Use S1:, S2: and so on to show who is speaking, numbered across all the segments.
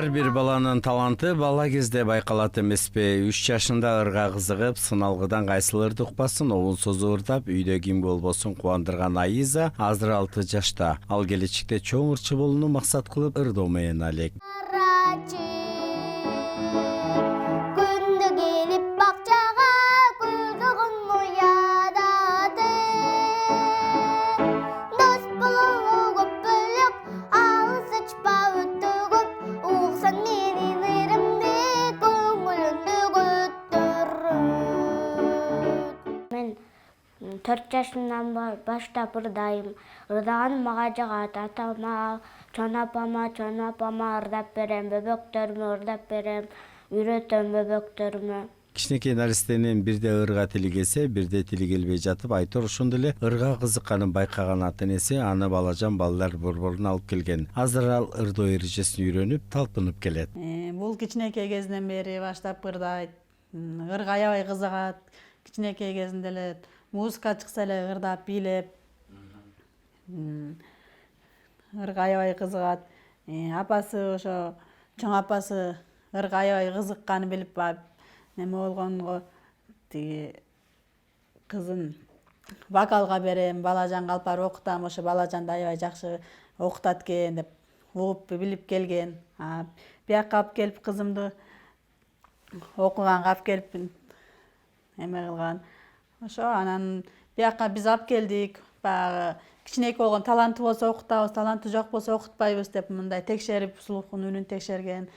S1: Ар бир баланын таланты бала кезде байкалат эмеспи? 3 жашында ырга кызыгып, сыналгыдан кайсылырды укпасын, обун созу ырдап, үйдө ким болбосун кубандырган Айза азыр 6 жашта. Ал келечекте чоң ырчы болууну максат кылып ырдоо менен алек.
S2: Мен 4 жашымдан баштап ырдайм. Ырдаганым мага жагат. Атама, чоң апама ырдап берем, бөбөктөрүмө ырдап берем, үйрөтөм бөбөктөрүмө.
S1: Кичинекей наристенин бирде ырга тили келсе, бирде тили келбей жатып, Айтор ошондо эле ырга кызыкканын байкаган ата-энеси аны балажан балдар борборуна алып келген. Азыр ал ырдоо эрежесин үйрөнүп, талпынып келет.
S3: Бул кичинекей кезинен бери баштап ырдайт. Ырга аябай кызыгат. Кичинекей кезинде эле музыка чыкса эле ырдап, бийлеп. Ырга аябай кызыгат. Апасы ошо чоң апасы ырга аябай кызыкканын билип барып неме болгонго тиги кызын вокалга берем, балажанга алып барып окутам. Ошо балажан да аябай жакшы окутат экен деп угуп билип келген. Бияка алып келип кызымды окуганга алып келип эме кылган. Ошо анан бияка биз алып келдик. Баягы кичинекей болгон таланты болсо окутабыз, таланты жок болсо окутпайбыз деп мындай текшерип, слухун үнүн текшерген.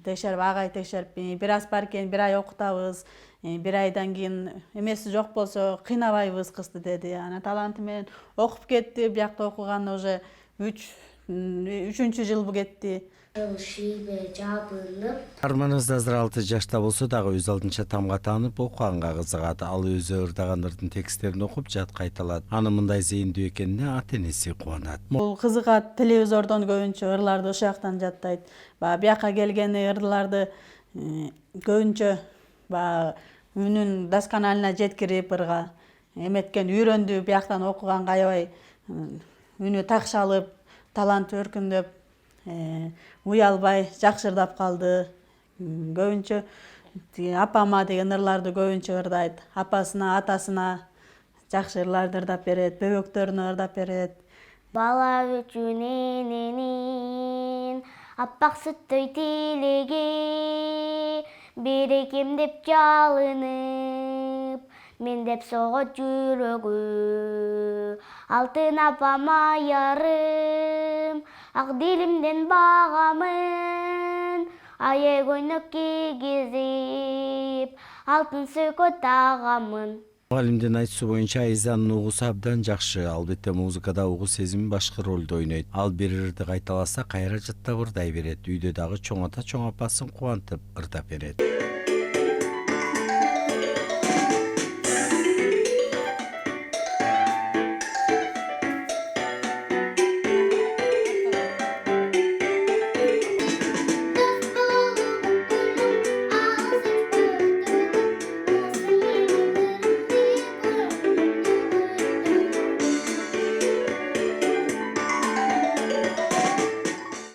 S3: Текшерип, ага текшерип, бир аз бар экен, бир ай окутабыз. Бир айдан кийин эмеси жок болсо кыйнабайбыз кызды деди. Анан таланты менен окуп кетти. Биякта окуганы уже 3-үчүнчү жылбы кетти.
S2: Шийбе жабынып.
S1: Арманыбыз азыр 6 жашта болсо дагы өз алдынча тамга таанып окуганга кызыгат. Ал өзү ырдаган ырдын тексттерин окуп жат кайталат. Анын мындай зейиндүү экенине ата-энеси кубанат.
S3: Бул кызыгат. Телевизордон көбүнчө ырларды ошол жактан жаттайт. Бияка келгени ырларды көбүнчө үнүн досконалына жеткирип ырга эметкен, үйрөндү. Бияктан окуганга аябай үнү такшалып, таланты өркүндөп, уялбай жакшы ырдап калды. Көбүнчө апама деген ырларды көбүнчө ырдайт. Апасына, атасына жакшы ырларды ырдап берет, бөбөктөрүнө ырдап берет.
S2: Бала үчүн эненин аппак сүттөй тилеги, берекем деп жалынып, мен деп согот жүрөгү. Алтын апама ярым, ак дилимден багамын, ая көйнөк кийгизип, алтын сөйкө тагамын.
S1: Мугалимдин айтуусу боюнча Айзанын угусу абдан жакшы. Албетте музыкада угу сезими башкы ролду ойнойт. Ал бир ырды кайталаса кайра жаттап ырдай берет. Үйдө дагы чоң ата, чоң апасын кубантып ырдап берет.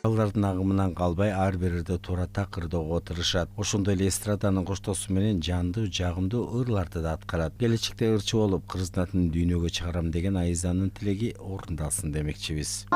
S1: Балдардын агымынан калбай ар бир ырды туура так ырдоого тырышат. Ошондой эле эстраданын коштоосу менен жандуу, жагымдуу ырларды да аткарат. Келечекте ырчы болуп, кыргыз натын дүйнөгө чыгарам деген Айзанын тилеги орундалсын демекчибиз.